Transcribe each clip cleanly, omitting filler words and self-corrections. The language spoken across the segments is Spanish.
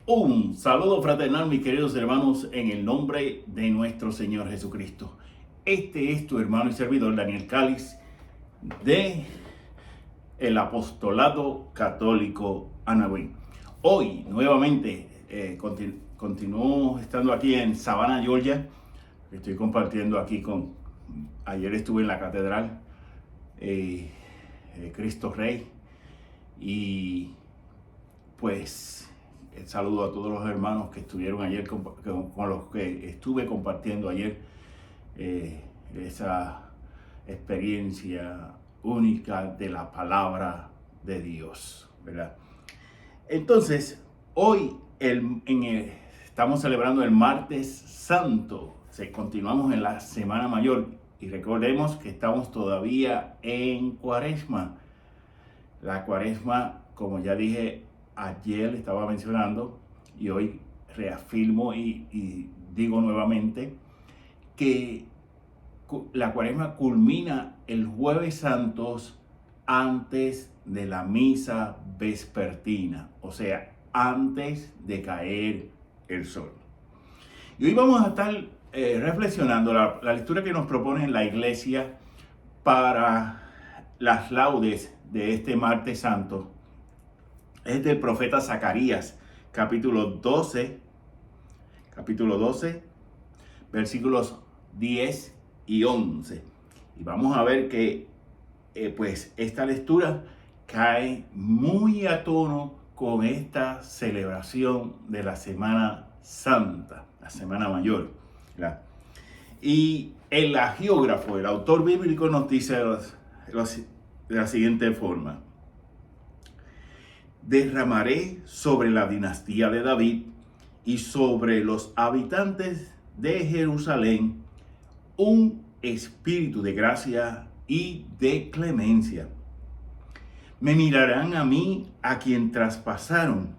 Un saludo fraternal, mis queridos hermanos, en el nombre de nuestro Señor Jesucristo. Este es tu hermano y servidor Daniel Cáliz de el Apostolado Católico Anagüí. Hoy nuevamente continúo estando aquí en Savannah, Georgia. Estoy compartiendo aquí ayer estuve en la catedral Cristo Rey y pues saludo a todos los hermanos que estuvieron ayer con los que estuve compartiendo ayer esa experiencia única de la palabra de Dios, ¿verdad? Entonces, hoy estamos celebrando el Martes Santo. Continuamos en la Semana Mayor y recordemos que estamos todavía en Cuaresma. La Cuaresma, como ya dije ayer, estaba mencionando y hoy reafirmo y digo nuevamente que la Cuaresma culmina el Jueves Santos antes de la misa vespertina, o sea, antes de caer el sol. Y hoy vamos a estar reflexionando la lectura que nos propone la Iglesia para las laudes de este Martes Santo. Es del profeta Zacarías, capítulo 12, versículos 10 y 11. Y vamos a ver que pues esta lectura cae muy a tono con esta celebración de la Semana Santa, la Semana Mayor, ¿verdad? Y el agiógrafo, el autor bíblico, nos dice de la siguiente forma: derramaré sobre la dinastía de David y sobre los habitantes de Jerusalén un espíritu de gracia y de clemencia. Me mirarán a mí, a quien traspasaron.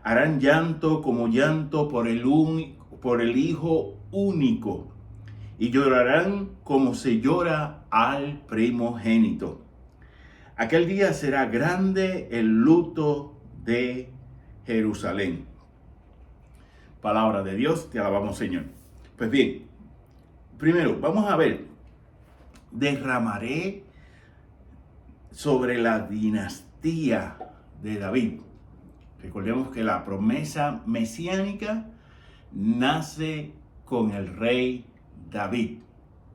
Harán llanto como llanto por el Hijo único, y llorarán como se llora al primogénito. Aquel día será grande el luto de Jerusalén. Palabra de Dios, te alabamos, Señor. Pues bien, primero vamos a ver, derramaré sobre la dinastía de David. Recordemos que la promesa mesiánica nace con el rey David.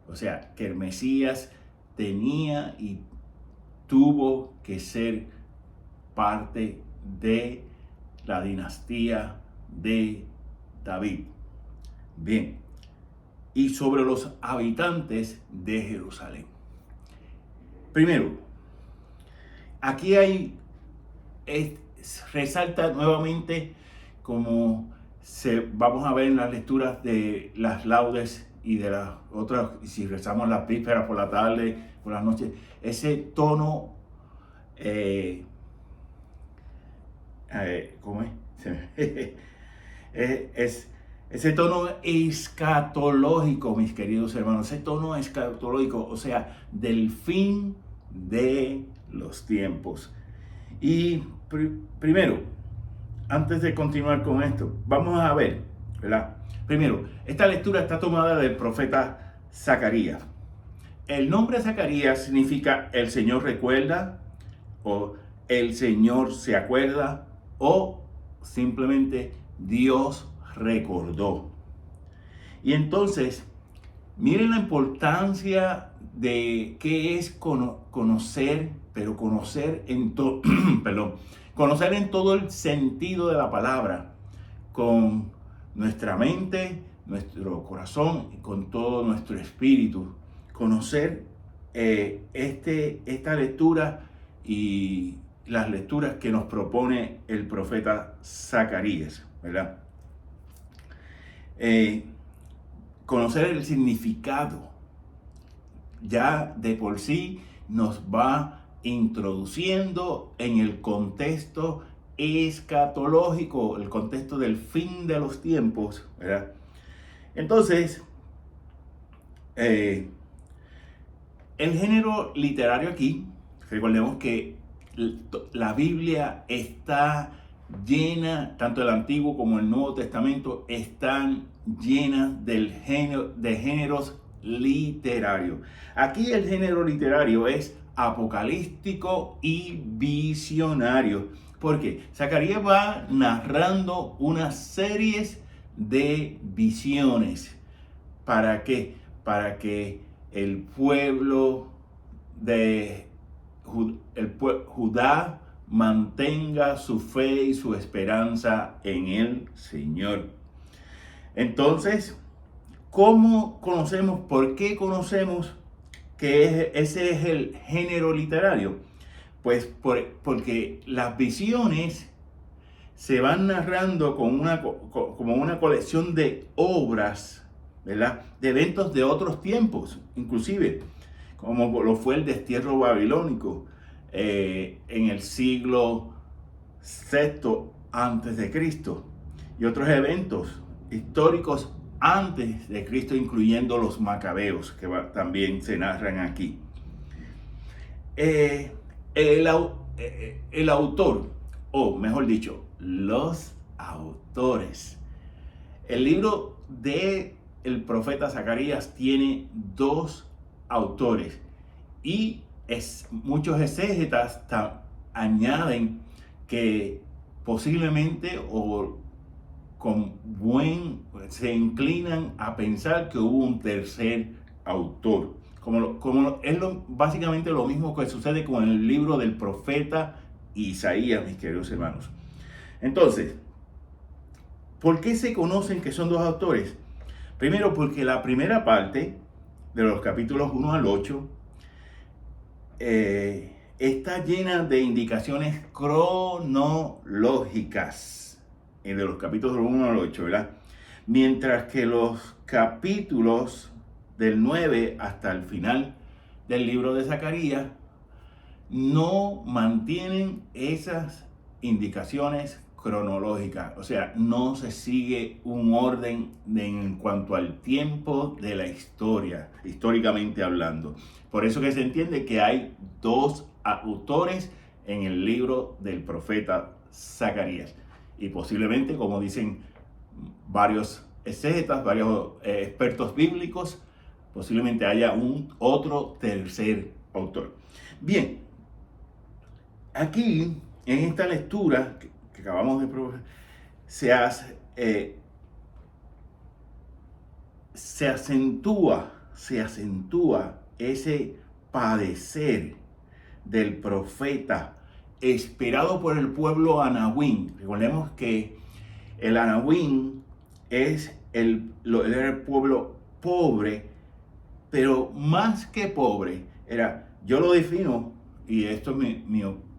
O sea, que el Mesías tenía y tuvo que ser parte de la dinastía de David. Bien, y sobre los habitantes de Jerusalén. Primero, aquí resalta nuevamente, como vamos a ver en las lecturas de las laudes y de las otras, si rezamos las vísperas por la tarde, por las noches, ese tono, ¿cómo es? Ese tono escatológico, mis queridos hermanos, ese tono escatológico, o sea, del fin de los tiempos. Y primero, antes de continuar con esto, vamos a ver, ¿verdad? Primero, esta lectura está tomada del profeta Zacarías. El nombre Zacarías significa el Señor recuerda, o el Señor se acuerda, o simplemente Dios recordó. Y entonces, miren la importancia de qué es conocer, pero conocer en todo, perdón, conocer en todo el sentido de la palabra, con nuestra mente, nuestro corazón y con todo nuestro espíritu. Conocer esta lectura y las lecturas que nos propone el profeta Zacarías, ¿verdad? Conocer el significado ya de por sí nos va introduciendo en el contexto escatológico, el contexto del fin de los tiempos, ¿verdad? Entonces, el género literario aquí, recordemos que la Biblia está llena, tanto el Antiguo como el Nuevo Testamento, están llenas de géneros literarios. Aquí el género literario es apocalíptico y visionario. Porque Zacarías va narrando unas series de visiones. ¿Para qué? Para que el pueblo de Judá mantenga su fe y su esperanza en el Señor. Entonces, ¿cómo conocemos? ¿Por qué conocemos que ese es el género literario? Pues porque las visiones se van narrando como una colección de obras, ¿verdad? De eventos de otros tiempos, inclusive, como lo fue el destierro babilónico en el siglo VI antes de Cristo, y otros eventos históricos antes de Cristo, incluyendo los macabeos, que también se narran aquí. El autor, o mejor dicho, los autores. El libro de el profeta Zacarías tiene dos autores y muchos exégetas añaden que posiblemente se inclinan a pensar que hubo un tercer autor. Básicamente lo mismo que sucede con el libro del profeta Isaías, mis queridos hermanos. Entonces, ¿por qué se conocen que son dos autores? Primero, porque la primera parte de los capítulos 1 al 8 está llena de indicaciones cronológicas de los capítulos 1 al 8, ¿verdad? Mientras que los capítulos del 9 hasta el final del libro de Zacarías no mantienen esas indicaciones cronológicas, o sea, no se sigue un orden en cuanto al tiempo de la historia, históricamente hablando. Por eso que se entiende que hay dos autores en el libro del profeta Zacarías, y posiblemente, como dicen varios exégetas, varios expertos bíblicos, posiblemente haya otro tercer autor. Bien, aquí en esta lectura que acabamos de probar, se acentúa ese padecer del profeta esperado por el pueblo anahuín. Recordemos que el anahuín era el pueblo pobre, pero más que pobre, yo lo defino, y esto es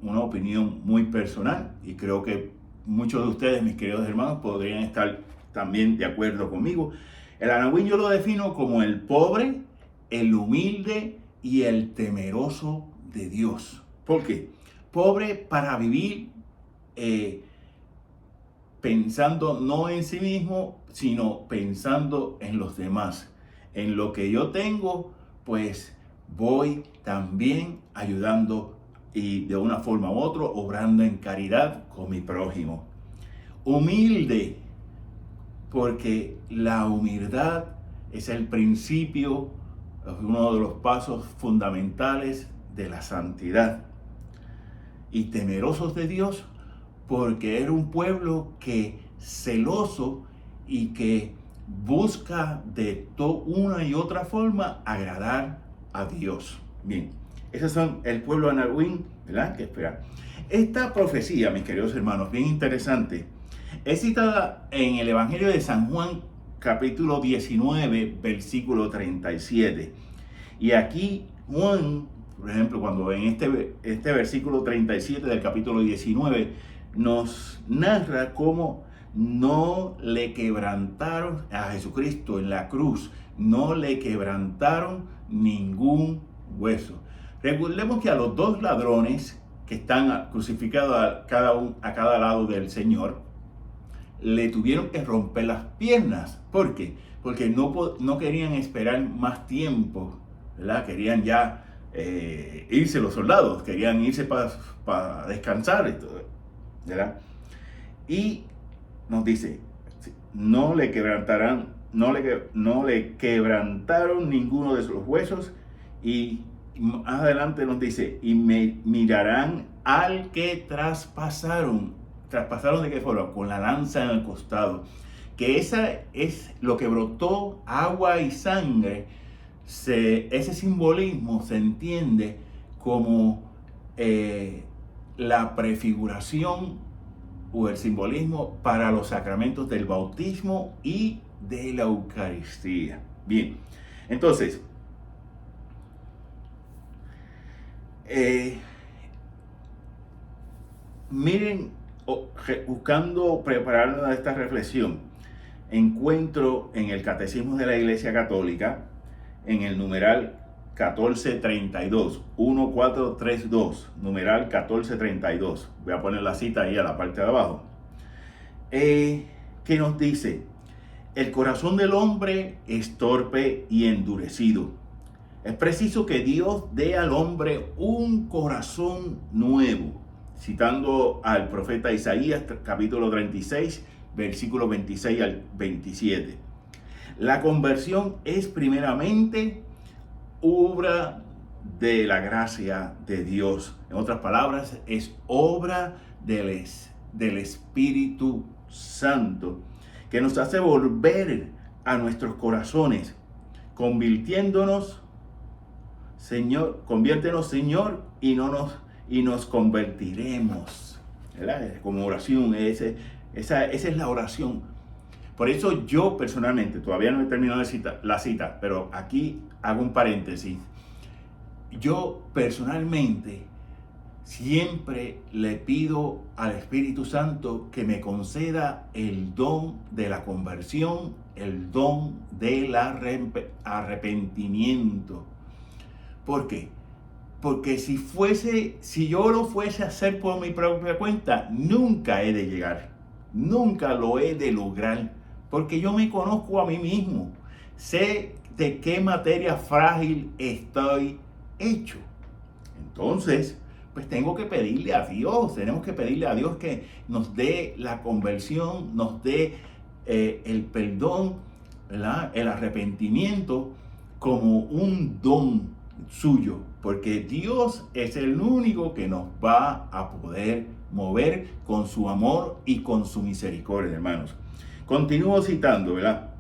una opinión muy personal, y creo que muchos de ustedes, mis queridos hermanos, podrían estar también de acuerdo conmigo. El anahuín yo lo defino como el pobre, el humilde y el temeroso de Dios. ¿Por qué? Pobre para vivir pensando no en sí mismo, sino pensando en los demás. En lo que yo tengo, pues voy también ayudando y de una forma u otra obrando en caridad con mi prójimo. Humilde, porque la humildad es el principio, uno de los pasos fundamentales de la santidad. Y temerosos de Dios, porque era un pueblo celoso y que busca de una y otra forma agradar a Dios. Bien, esos son el pueblo anahuín, ¿verdad? Que espera. Esta profecía, mis queridos hermanos, bien interesante, es citada en el Evangelio de San Juan, capítulo 19, versículo 37. Y aquí Juan, por ejemplo, cuando en este versículo 37 del capítulo 19, nos narra cómo no le quebrantaron a Jesucristo en la cruz, no le quebrantaron ningún hueso. Recordemos que a los dos ladrones que están crucificados a cada lado del Señor, le tuvieron que romper las piernas. ¿Por qué? Porque no querían esperar más tiempo, ¿verdad? Querían ya irse los soldados, querían irse para descansar y todo, ¿verdad? Y nos dice, no le quebrantaron ninguno de sus huesos. Y más adelante nos dice, y me mirarán al que traspasaron. ¿Traspasaron de qué forma? Con la lanza en el costado. Que esa es lo que brotó, agua y sangre. Ese simbolismo se entiende como la prefiguración o el simbolismo para los sacramentos del bautismo y de la Eucaristía. Bien, entonces, miren, buscando prepararnos a esta reflexión, encuentro en el Catecismo de la Iglesia Católica, en el numeral 1432, 1432, numeral 1432. Voy a poner la cita ahí a la parte de abajo. Que nos dice, el corazón del hombre es torpe y endurecido. Es preciso que Dios dé al hombre un corazón nuevo. Citando al profeta Isaías, capítulo 36, versículos 26 al 27. La conversión es primeramente obra de la gracia de Dios. En otras palabras, es obra del Espíritu Santo, que nos hace volver a nuestros corazones, convirtiéndonos, Señor, conviértenos, Señor, y nos convertiremos, ¿verdad? Como oración, esa es la oración. Por eso yo personalmente, todavía no he terminado la cita, pero aquí hago un paréntesis. Yo personalmente siempre le pido al Espíritu Santo que me conceda el don de la conversión, el don del arrepentimiento. ¿Por qué? Porque si yo lo fuese a hacer por mi propia cuenta, nunca he de llegar, nunca lo he de lograr, porque yo me conozco a mí mismo, sé de qué materia frágil estoy hecho. Entonces, pues tengo que pedirle a Dios, tenemos que pedirle a Dios que nos dé la conversión, nos dé el perdón, ¿verdad? El arrepentimiento como un don suyo, porque Dios es el único que nos va a poder mover con su amor y con su misericordia, hermanos. Continúo citando, ¿verdad?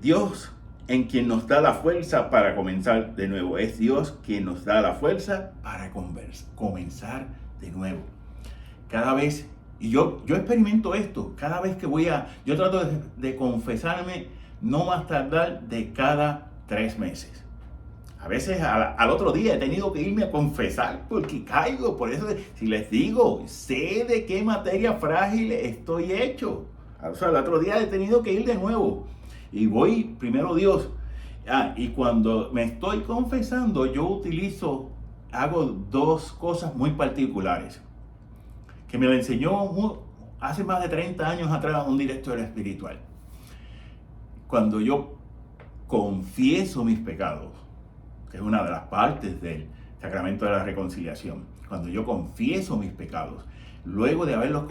Dios en quien nos da la fuerza para comenzar de nuevo. Es Dios quien nos da la fuerza para comenzar de nuevo. Cada vez, y yo experimento esto, cada vez que yo trato de confesarme no más tardar de cada 3 meses. A veces al otro día he tenido que irme a confesar porque caigo. Por eso, si les digo, sé de qué materia frágil estoy hecho. O sea, el otro día he tenido que ir de nuevo. Y voy, primero Dios. Y cuando me estoy confesando, hago 2 cosas muy particulares. Que me lo enseñó hace más de 30 años atrás un director espiritual. Cuando yo confieso mis pecados, que es una de las partes del sacramento de la reconciliación, cuando yo confieso mis pecados, luego de haberlos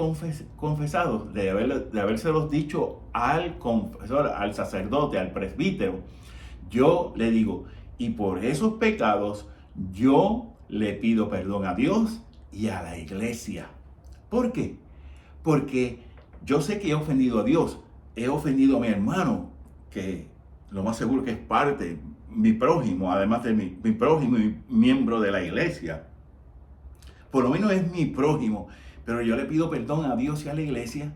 confesado, de habérselos dicho al confesor, al sacerdote, al presbítero, yo le digo, y por esos pecados yo le pido perdón a Dios y a la iglesia. ¿Por qué? Porque yo sé que he ofendido a Dios, he ofendido a mi hermano, que lo más seguro que es parte, mi prójimo, además de mi prójimo y miembro de la iglesia. Por lo menos es mi prójimo, pero yo le pido perdón a Dios y a la iglesia,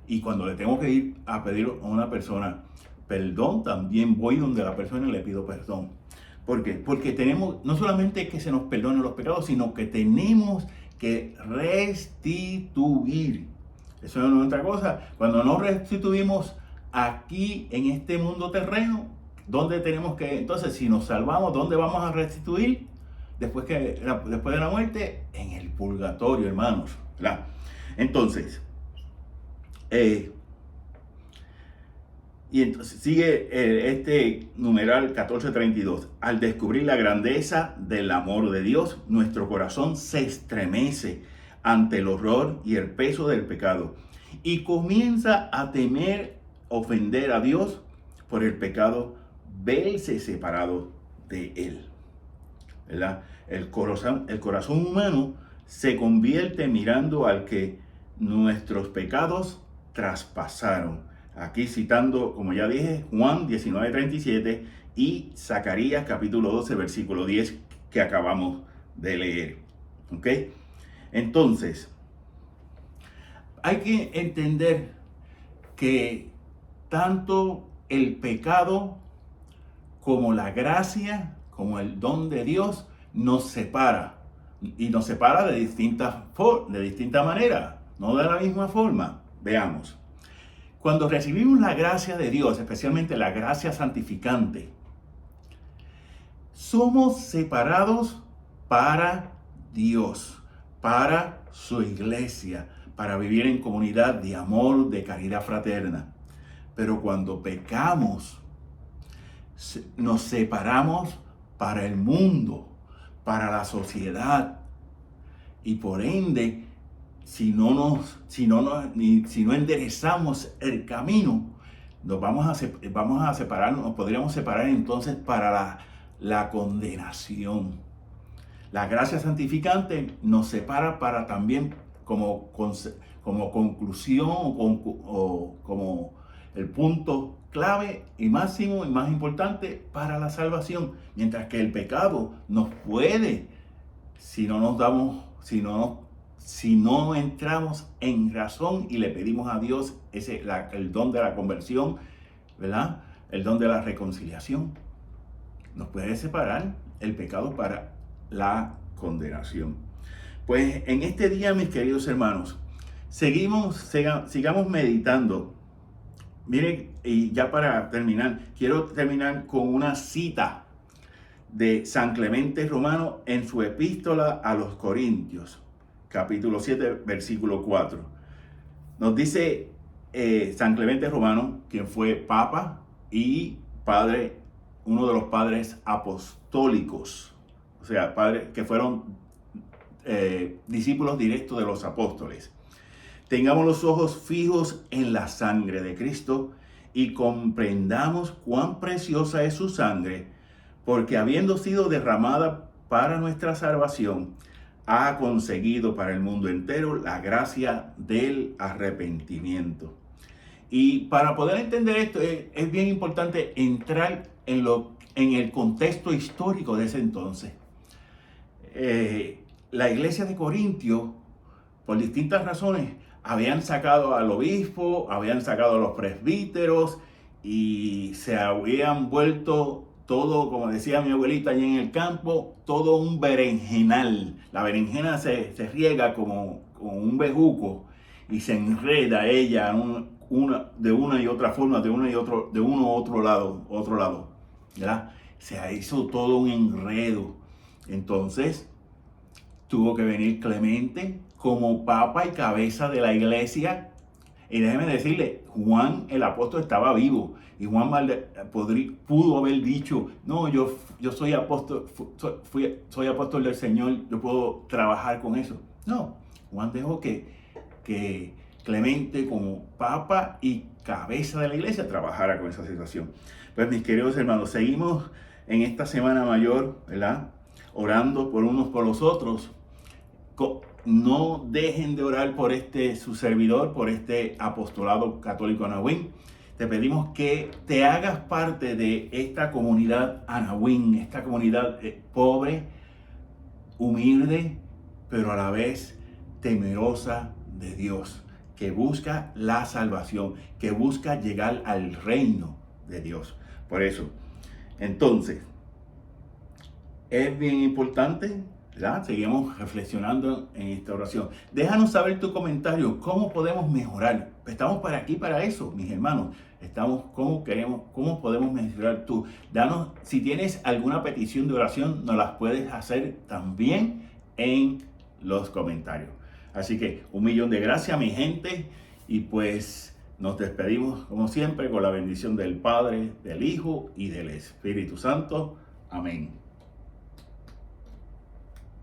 y cuando le tengo que ir a pedir a una persona perdón, también voy donde la persona y le pido perdón. ¿Por qué? Porque tenemos, no solamente que se nos perdonen los pecados, sino que tenemos que restituir. Eso no es otra cosa. Cuando no restituimos aquí en este mundo terreno, ¿dónde tenemos que? Entonces, si nos salvamos, ¿dónde vamos a restituir? Después de la muerte, en el purgatorio, hermanos, ¿verdad? Entonces, y entonces sigue este numeral 1432. Al descubrir la grandeza del amor de Dios, nuestro corazón se estremece ante el horror y el peso del pecado y comienza a temer ofender a Dios por el pecado, verse separado de Él, ¿verdad? El corazón humano se convierte mirando al que nuestros pecados traspasaron. Aquí citando, como ya dije, Juan 19:37 y Zacarías capítulo 12, versículo 10 que acabamos de leer. ¿Ok? Entonces, hay que entender que tanto el pecado como la gracia, como el don de Dios, nos separa. Y nos separa de distinta manera, no de la misma forma. Veamos. Cuando recibimos la gracia de Dios, especialmente la gracia santificante, somos separados para Dios, para su iglesia, para vivir en comunidad de amor, de caridad fraterna. Pero cuando pecamos, nos separamos para el mundo, para la sociedad. Y por ende, si no enderezamos el camino, nos vamos a separar, nos podríamos separar entonces para la condenación. La gracia santificante nos separa para también como conclusión o como el punto clave y máximo y más importante para la salvación. Mientras que el pecado nos puede, si no entramos en razón y le pedimos a Dios el don de la conversión, ¿verdad? El don de la reconciliación, nos puede separar el pecado para la condenación. Pues en este día, mis queridos hermanos, sigamos meditando. Miren, y ya para terminar, quiero terminar con una cita de San Clemente Romano en su epístola a los Corintios, capítulo 7, versículo 4. Nos dice San Clemente Romano, quien fue papa y padre, uno de los padres apostólicos, o sea, padres que fueron discípulos directos de los apóstoles. Tengamos los ojos fijos en la sangre de Cristo y comprendamos cuán preciosa es su sangre, porque habiendo sido derramada para nuestra salvación, ha conseguido para el mundo entero la gracia del arrepentimiento. Y para poder entender esto es bien importante entrar en el contexto histórico de ese entonces. La iglesia de Corintio, por distintas razones, habían sacado al obispo, habían sacado a los presbíteros y se habían vuelto todo, como decía mi abuelita allí en el campo, todo un berenjenal. La berenjena se riega como un bejuco y se enreda ella de una y otra forma, de uno a otro lado, ¿verdad? Se hizo todo un enredo. Entonces, tuvo que venir Clemente como papa y cabeza de la iglesia. Y déjeme decirle, Juan el apóstol estaba vivo. Y Juan pudo haber dicho, no, yo soy apóstol, soy apóstol del Señor, yo puedo trabajar con eso. No, Juan dejó que Clemente como papa y cabeza de la iglesia trabajara con esa situación. Pues mis queridos hermanos, seguimos en esta Semana Mayor, ¿verdad? Orando por unos por los otros. No dejen de orar por su servidor, por este apostolado católico Anahuín. Te pedimos que te hagas parte de esta comunidad Anahuín, esta comunidad pobre, humilde, pero a la vez temerosa de Dios, que busca la salvación, que busca llegar al reino de Dios. Por eso, entonces, es bien importante, ¿verdad? Seguimos reflexionando en esta oración. Déjanos saber tu comentario, cómo podemos mejorar. Estamos para eso, mis hermanos. ¿Cómo podemos mejorar tú? Danos, si tienes alguna petición de oración, nos las puedes hacer también en los comentarios. Así que 1.000.000 de gracias, mi gente, y pues nos despedimos como siempre con la bendición del Padre, del Hijo y del Espíritu Santo. Amén.